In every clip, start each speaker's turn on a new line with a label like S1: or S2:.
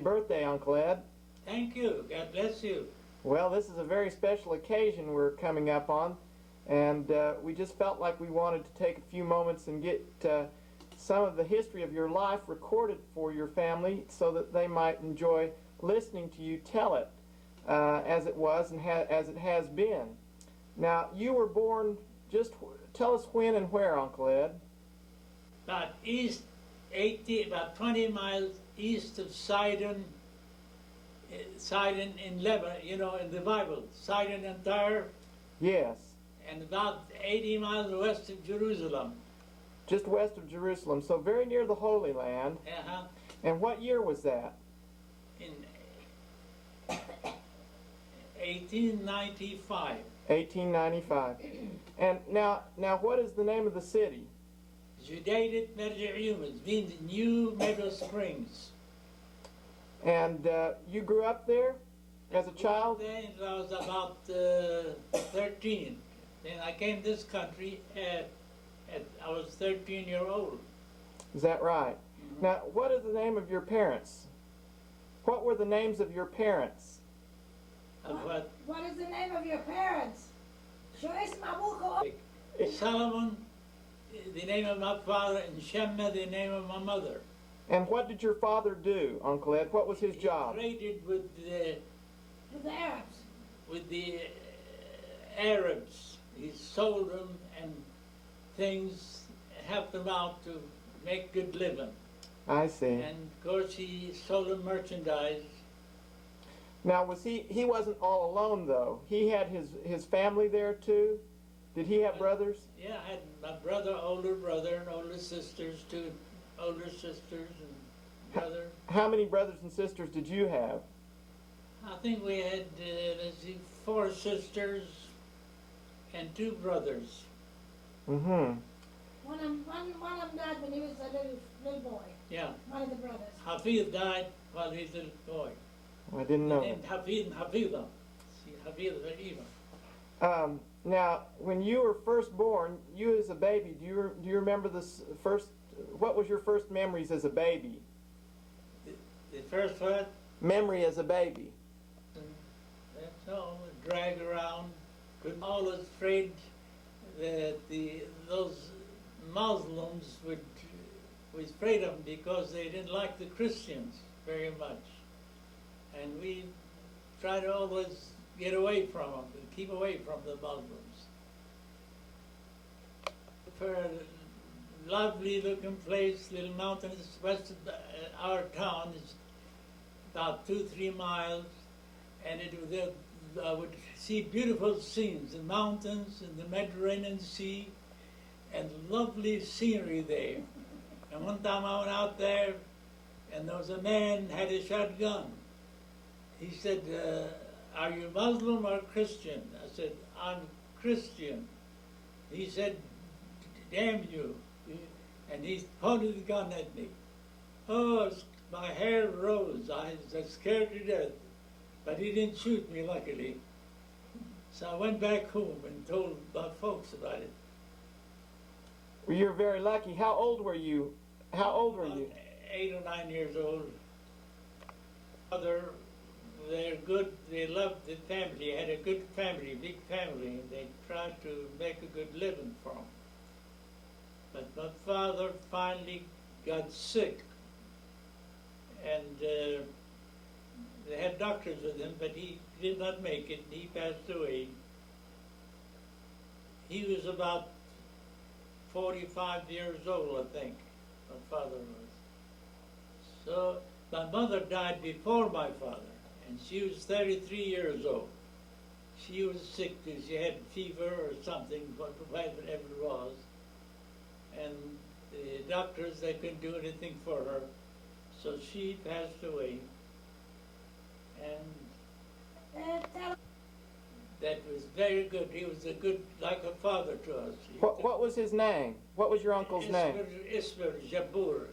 S1: birthday, Uncle Ed.
S2: Thank you. God bless you.
S1: Well, this is a very special occasion we're coming up on, and we just felt like we wanted to take a few moments and get some of the history of your life recorded for your family so that they might enjoy listening to you tell it as it was and as it has been. Now, you were born, tell us when and where, Uncle Ed.
S2: About 20 miles east of Sidon, Sidon in Lebanon, you know, in the Bible, Sidon and Tyre.
S1: Yes.
S2: And about 80 miles west of Jerusalem.
S1: Just west of Jerusalem, so very near the Holy Land.
S2: Uh-huh.
S1: And what year was that?
S2: In 1895.
S1: 1895. And now what is the name of the city?
S2: Judated Merja'yumas, means New Meadow Springs.
S1: And you grew up there as a child?
S2: Then I was about 13. Then I came to this country I was 13-year-old.
S1: Is that right?
S2: Mm-hmm.
S1: Now, what is the name of your parents? What were the names of your parents?
S2: What
S3: is the name of your parents?
S2: Solomon, the name of my father, and Shemma, the name of my mother.
S1: And what did your father do, Uncle Ed? What was his job?
S2: He traded with the
S3: Arabs.
S2: With the Arabs. He sold them and things, helped them out to make good living.
S1: I see.
S2: And of course he sold them merchandise.
S1: Now he wasn't all alone though. He had his family there too? Did he have brothers?
S2: Yeah, I had my brother, and older sisters, two older sisters and brother.
S1: How many brothers and sisters did you have?
S2: I think we had, 4 sisters and 2 brothers.
S1: Mm-hmm.
S3: One of them died when he was a little boy.
S2: Yeah.
S3: One of the brothers.
S2: Hafiz died while he was a little boy.
S1: I didn't know.
S2: Named Hafiz and Hafiza. See, Hafiz and Eva.
S1: Now, when you were first born, you as a baby, do you remember what was your first memories as a baby?
S2: The first what?
S1: Memory as a baby.
S2: That's all, drag around. Always afraid that those Muslims was afraid of them because they didn't like the Christians very much. And we try to always get away from them, and keep away from the Muslims. For a lovely looking place, little mountains west of our town, is about 2-3 miles, and I would see beautiful scenes, the mountains and the Mediterranean Sea, and lovely scenery there. And one time I went out there, and there was a man had a shotgun. He said, "Are you Muslim or Christian?" I said, "I'm Christian." He said, "Damn you!" And he pointed the gun at me. Oh, my hair rose. I was scared to death. But he didn't shoot me, luckily. So I went back home and told my folks about it.
S1: Well, you're very lucky. How old were you?
S2: 8 or 9 years old. They're good. They loved the family. Had a good family, big family, and they tried to make a good living for them. But my father finally got sick, and they had doctors with him, but he did not make it. He passed away. He was about 45 years old, I think, my father was. So my mother died before my father, and she was 33 years old. She was sick too. She had fever or something, whatever it was. And the doctors, they couldn't do anything for her. So she passed away. And that was very good. He was like a father to us.
S1: What was his name? What was your uncle's name?
S2: Jabour.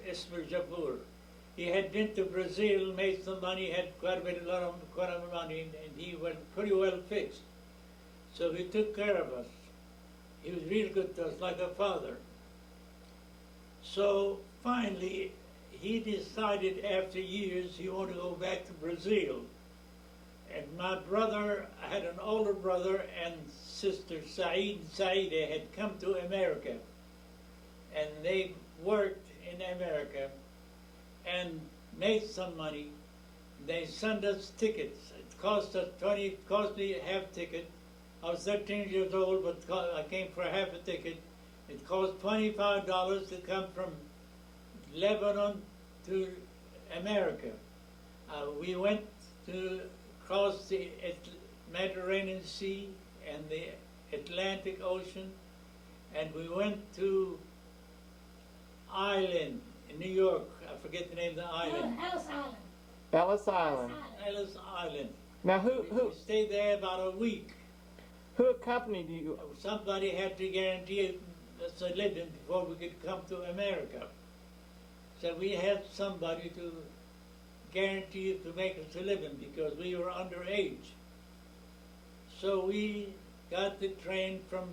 S2: He had been to Brazil, made some money, had quite a lot of money, and he was pretty well fixed. So he took care of us. He was real good to us, like a father. So finally, he decided after years he wanted to go back to Brazil. And my brother, I had an older brother and sister, Saeed and Saida, had come to America. And they worked in America and made some money. They sent us tickets. It cost me a half ticket. I was 13 years old, but I came for a half a ticket. It cost $25 to come from Lebanon to America. We went to cross the Mediterranean Sea and the Atlantic Ocean, and we went to Island in New York. I forget the name of the island.
S3: Ellis Island.
S1: Ellis Island.
S2: Ellis Island.
S1: Now,
S2: We stayed there about a week.
S1: who accompanied you?
S2: Somebody had to guarantee us a living before we could come to America. So we had somebody to guarantee to make us a living because we were underage. So we got the train from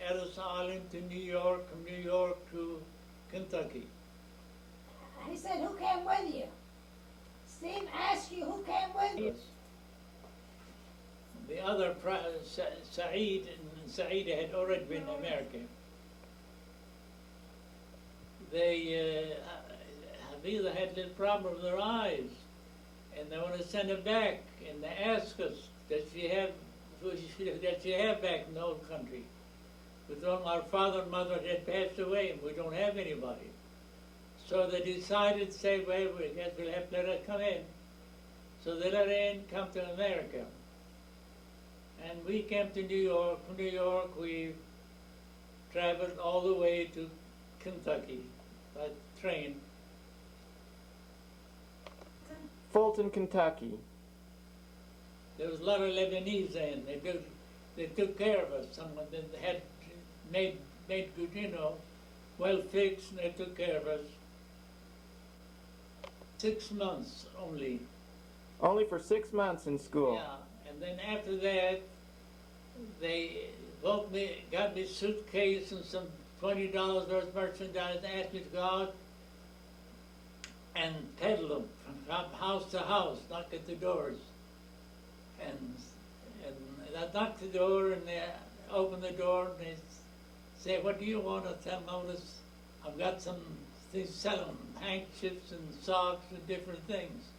S2: Ellis Island to New York, from New York to Kentucky.
S3: He said, who came with you? Steve asked you who came with you.
S2: The other, Saeed and Saida had already been in America. They either had a little problem with their eyes, and they want to send her back, and they ask us, does she have back in the old country? But our father and mother had passed away, and we don't have anybody. So they decided to say, well, we guess we'll have to let her come in. So they let her in, come to America. And we came to New York. From New York, we traveled all the way to Kentucky by train.
S1: Fulton, Kentucky.
S2: There was a lot of Lebanese in. They took care of us. Someone that had made good, well fixed, and they took care of us. 6 months only.
S1: Only for 6 months in school.
S2: Yeah, and then after that, they got me a suitcase and some $20 worth of merchandise, and asked me to go out and peddle them from house to house, knock at the doors. And I knocked the door, and they opened the door, and they say, what do you want? I tell them, I've got some things selling, handkerchiefs and socks and different things,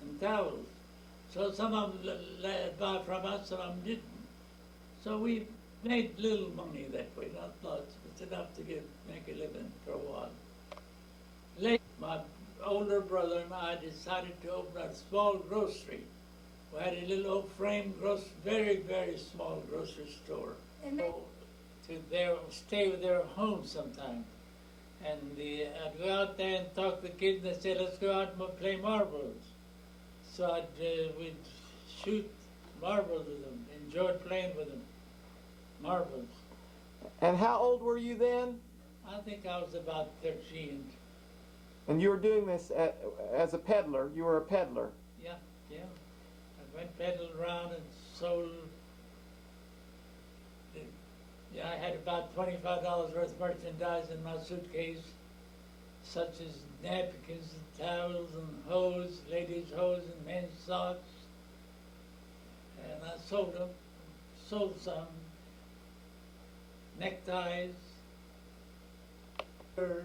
S2: and towels. So some of them bought from us, some of them didn't. So we made little money that way, not lots, but enough to make a living for a while. Later, my older brother and I decided to open a small grocery. We had a little old frame very, very small grocery store. To stay with their home sometime. And I'd go out there and talk to the kids, and they'd say, let's go out and play marbles. So we'd shoot marbles with them, enjoyed playing with them, marbles.
S1: And how old were you then?
S2: I think I was about 13.
S1: And you were doing this as a peddler. You were a peddler.
S2: Yeah. I went peddling around and sold. I had about $25 worth of merchandise in my suitcase, such as napkins and towels and hose, ladies' hose and men's socks. And I sold them, sold some neckties. I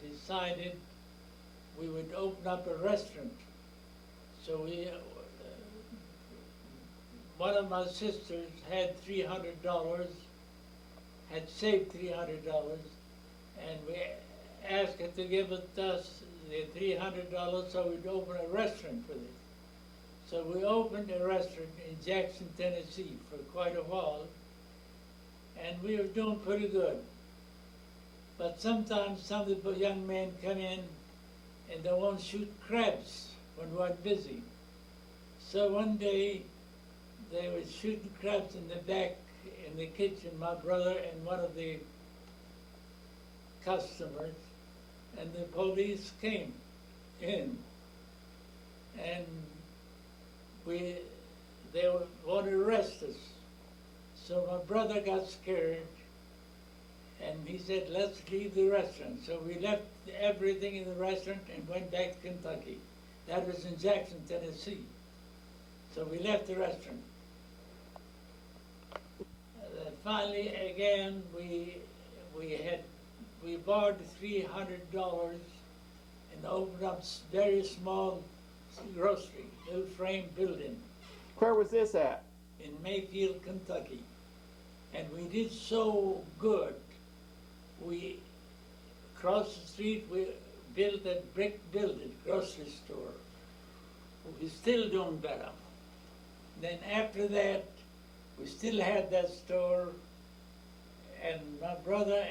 S2: decided we would open up a restaurant. So one of my sisters had $300, had saved $300, and we asked her to give us the $300 so we'd open a restaurant with it. So we opened a restaurant in Jackson, Tennessee for quite a while, and we were doing pretty good. But sometimes some of the young men come in and they want to shoot crabs when we're busy. So one day, they were shooting crabs in the back in the kitchen, my brother and one of the customers, and the police came in, and they wanted to arrest us. So my brother got scared, And he said, let's leave the restaurant. So we left everything in the restaurant and went back to Kentucky. That was in Jackson, Tennessee. So we left the restaurant. Finally, again, we borrowed $300 and opened up very small grocery, little frame building
S1: Where was this at?
S2: in Mayfield, Kentucky. And we did so good. We crossed the street, we built a brick building, grocery store. We're still doing better. Then after that, we still had that store, and my brother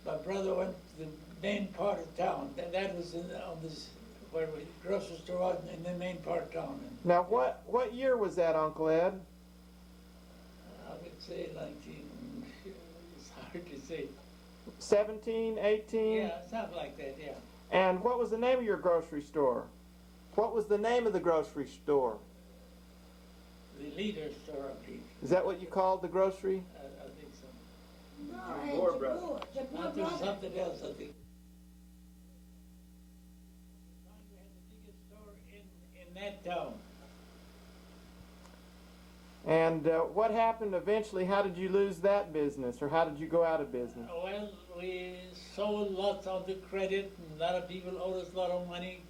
S2: went to the main part of town. That was on this, where the grocery store was in the main part of town. And
S1: Now, what year was that, Uncle Ed?
S2: I would say 19, it's hard to say.
S1: 17, 18?
S2: Yeah, something like that, yeah.
S1: And what was the name of your grocery store? What was the name of the grocery store?
S2: The leader store, I believe.
S1: Is that what you called the grocery?
S2: I think so.
S3: No,
S4: Jabour
S3: hey,
S4: brother.
S3: Jabour
S2: Not
S3: brother.
S2: something else, I think. We had the biggest store in that town.
S1: And what happened eventually? How did you lose that business, or how did you go out of business?
S2: Well, we sold lots of the credit, and a lot of people owed us a lot of money.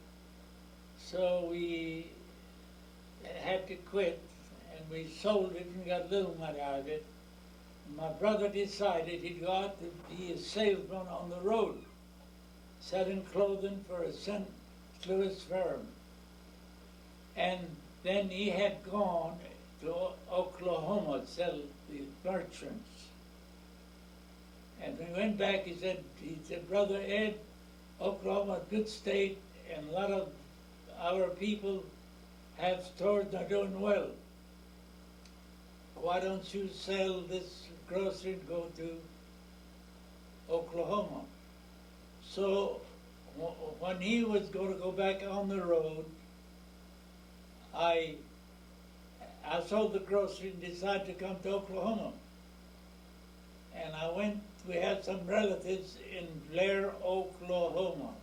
S2: So we had to quit, and we sold it and got little money out of it. My brother decided he'd go out to be a salesman on the road, selling clothing for a St. Louis firm. And then he had gone to Oklahoma to sell the merchants. And when he went back, he said, Brother Ed, Oklahoma's a good state, and a lot of our people have stores that are doing well. Why don't you sell this grocery and go to Oklahoma? So when he was going to go back on the road, I sold the grocery and decided to come to Oklahoma. And I went, we had some relatives in Blair, Oklahoma.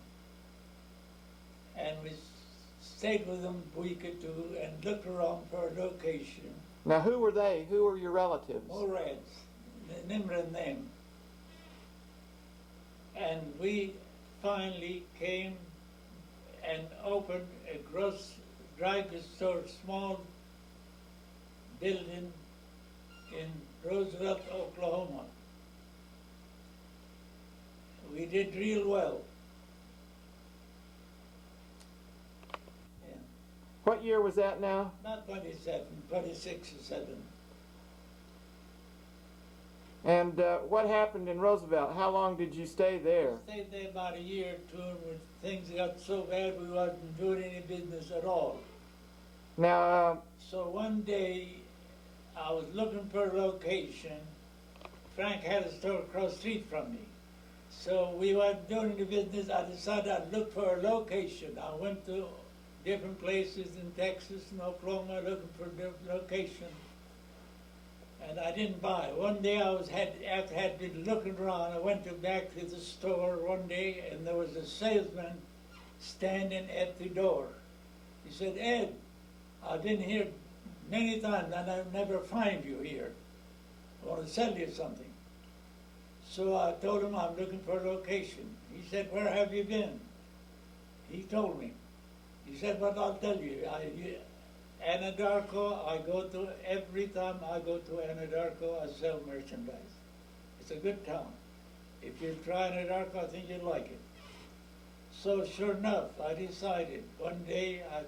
S2: And we stayed with them a week or two and looked around for a location.
S1: Now, who were they? Who were your relatives?
S2: Moreds, Nimmer and them. And we finally came and opened a dry goods store, small building in Roosevelt, Oklahoma. We did real well. Yeah.
S1: What year was that now?
S2: Not 27, 26 or 7.
S1: And what happened in Roosevelt? How long did you stay there?
S2: Stayed there about a year or two, and when things got so bad we wasn't doing any business at all.
S1: Now,
S2: So one day I was looking for a location. Frank had a store across the street from me. So we weren't doing any business. I decided I'd look for a location. I went to different places in Texas and Oklahoma looking for a different location. And I didn't buy. One day after I had been looking around, I went back to the store one day, and there was a salesman standing at the door. He said, Ed, I've been here many times and I'll never find you here. I want to sell you something. So I told him I'm looking for a location. He said, where have you been? He told me. He said, but I'll tell you. Anadarko, every time I go to Anadarko, I sell merchandise. It's a good town. If you try Anadarko, I think you'll like it. So sure enough, I decided. One day I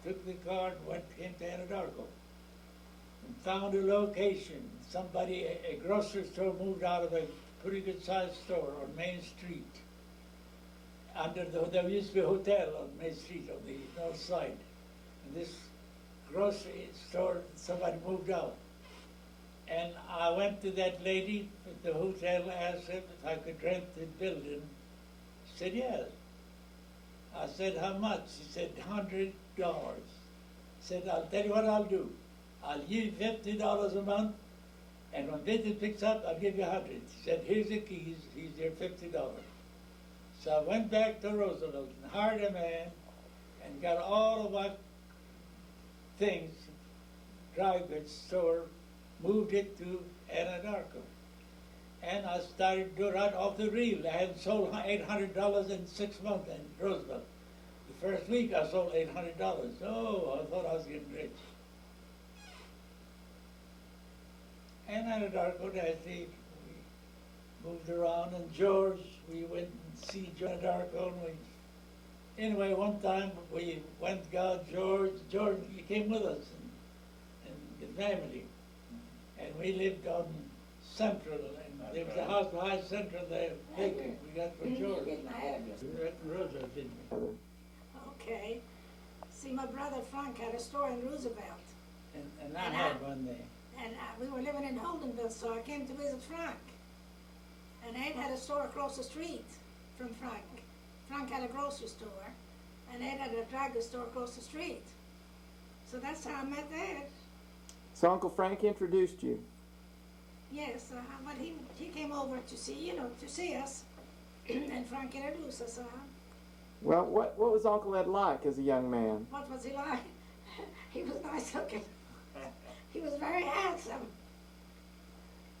S2: took the car and came to Anadarko and found a location. A grocery store moved out of a pretty good sized store on Main Street. There used to be a hotel on Main Street on the north side. And this grocery store, somebody moved out. And I went to that lady at the hotel, asked her if I could rent the building. She said, yes. I said, how much? She said, $100. I said, I'll tell you what I'll do. I'll give you $50 a month, And when Vincent picks up, I'll give you 100. He said, here's the keys, here's your $50. So I went back to Roosevelt and hired a man and got all of my things, dry goods store, moved it to Anadarko. And I started to do right off the reel. I had sold $800 in 6 months in Roosevelt. The first week I sold $800. Oh, I thought I was getting rich. And Anadarko, we moved around, and George, we went and see Anadarko, and anyway, one time we went, got George, he came with us, and the family, and we lived on Central, and there was a house behind Central there, vacant, we got for George. We were at Roosevelt, didn't we?
S3: Okay. See, my brother Frank had a store in Roosevelt.
S2: And I had one there.
S3: And we were living in Holdenville, so I came to visit Frank. And Ed had a store across the street from Frank. Frank had a grocery store, and Ed had a drugstore across the street. So that's how I met Ed.
S1: So Uncle Frank introduced you.
S3: Yes, but he came over to see, to see us, and Frank introduced us.
S1: Well, what was Uncle Ed like as a young man?
S3: What was he like? He was nice looking. He was very handsome.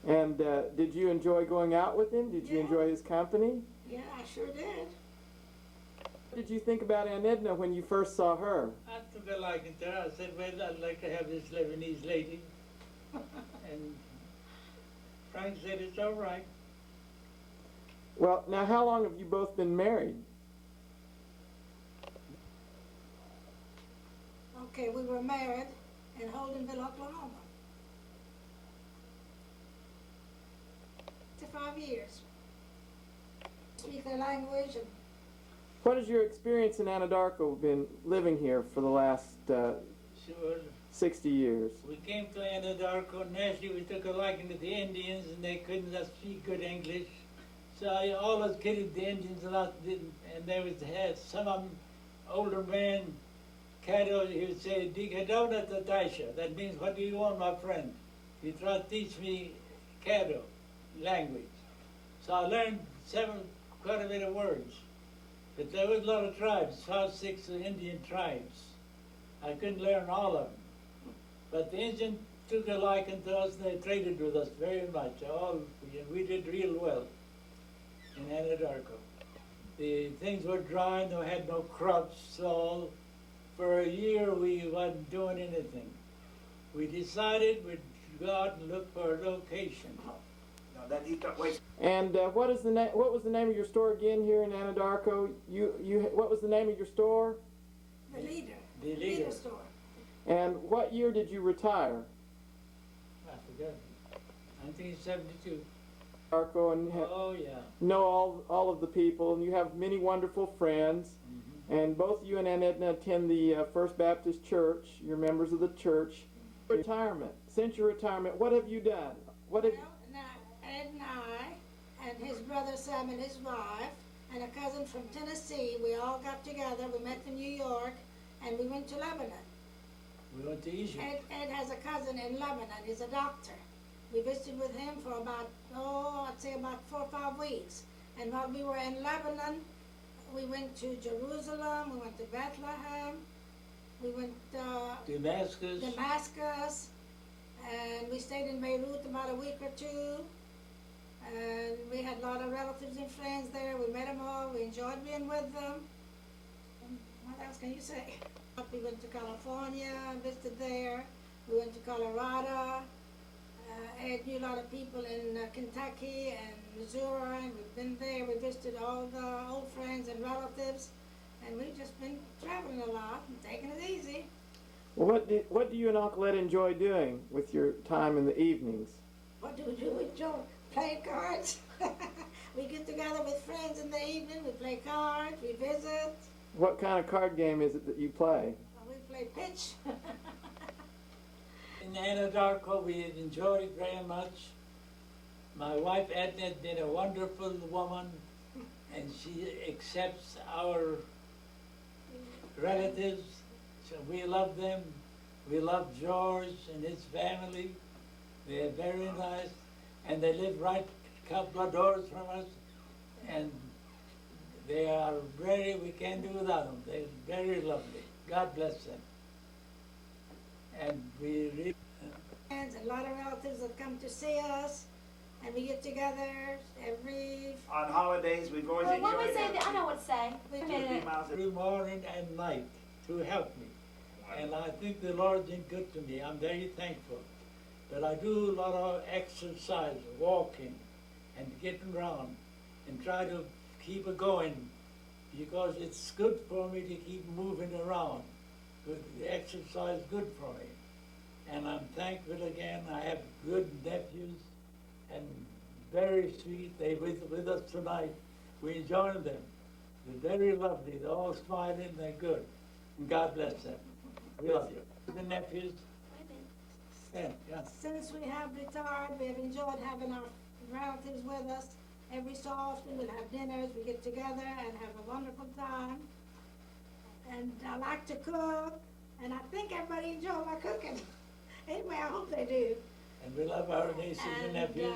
S1: And did you enjoy going out with him? Did you enjoy his company?
S3: Yeah, I sure did.
S1: What did you think about Aunt Edna when you first saw her?
S2: I took a liking to her. I said, well, I'd like to have this Lebanese lady. And Frank said, it's all right.
S1: Well, now how long have you both been married?
S3: Okay, we were married in Holdenville, Oklahoma. 5 years. Speak their language. And
S1: what has your experience in Anadarko been living here for the last
S2: Sure.
S1: 60 years?
S2: We came to Anadarko, and naturally we took a liking to the Indians, and they couldn't speak good English. So I always kidded the Indians a lot, and there had some of them, older man, Caddo, he would say, Digadona Tatasha. That means, what do you want, my friend? He tried to teach me Caddo language. So I learned quite a bit of words. But there was a lot of tribes, 5, 6 Indian tribes. I couldn't learn all of them. But the Indians took a liking to us, and they traded with us very much. We did real well in Anadarko. The things were dry, and they had no crops, so for a year we wasn't doing anything. We decided we'd go out and look for a location.
S1: And what was the name of your store again here in Anadarko? What was the name of your store?
S3: the leader.
S2: The leader.
S3: store.
S1: And what year did you retire?
S2: I forgot. 1972.
S1: Anadarko, and
S2: Oh, yeah.
S1: know all of the people, and you have many wonderful friends.
S2: Mm-hmm.
S1: And both you and Aunt Edna attend the First Baptist Church. You're members of the church. Retirement. Since your retirement, what have you done? What have
S3: Now, Ed and I, and his brother Sam and his wife, and a cousin from Tennessee, we all got together. We met in New York, and we went to Lebanon.
S2: We went to Egypt.
S3: Ed has a cousin in Lebanon. He's a doctor. We visited with him for about, I'd say about 4 or 5 weeks. And while we were in Lebanon, we went to Jerusalem, we went to Bethlehem, we went to Damascus, and we stayed in Beirut about a week or 2. And we had a lot of relatives and friends there. We met them all. We enjoyed being with them. And what else can you say? We went to California, visited there. We went to Colorado. Ed knew a lot of people in Kentucky and Missouri, and we've been there. We visited all the old friends and relatives, and we've just been traveling a lot and taking it easy.
S1: Well, what do you and Uncle Ed enjoy doing with your time in the evenings?
S3: What do? We enjoy playing cards. We get together with friends in the evening. We play cards. We visit.
S1: What kind of card game is it that you play?
S3: We play pitch.
S2: In Anadarko, we enjoyed it very much. My wife Edna did a wonderful woman, and she accepts our relatives. So we love them. We love George and his family. They're very nice, and they live right a couple of doors from us, and they are we can't do without them. They're very lovely. God bless them. And we really...
S3: And a lot of relatives that come to see us, and we get together every...
S4: On holidays, we've always
S5: Well, what
S4: enjoyed
S5: we say,
S4: that.
S5: I know what to say.
S3: We
S5: Wait a
S3: do.
S5: minute.
S2: every morning and night to help me. And I think the Lord's been good to me. I'm very thankful. But I do a lot of exercise, walking, and getting around, and try to keep it going, because it's good for me to keep moving around. Good, the exercise is good for me. And I'm thankful again. I have good nephews, and very sweet. They're with us tonight. We enjoy them. They're very lovely. They're all smiling. They're good. And God bless them. We love you. The nephews. Yeah.
S3: Since we have retired, we have enjoyed having our relatives with us. Every so often we'll have dinners, we get together and have a wonderful time. And I like to cook, and I think everybody enjoys my cooking. Anyway, I hope they do.
S2: And we love our nieces and nephews,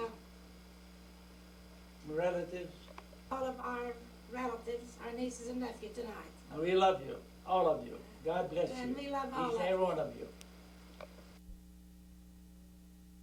S2: relatives.
S3: All of our relatives, our nieces and nephews tonight.
S2: And we love you, all of you. God bless
S3: And
S2: you.
S3: we love all
S2: Each
S3: of
S2: and every
S3: you.
S2: one of you.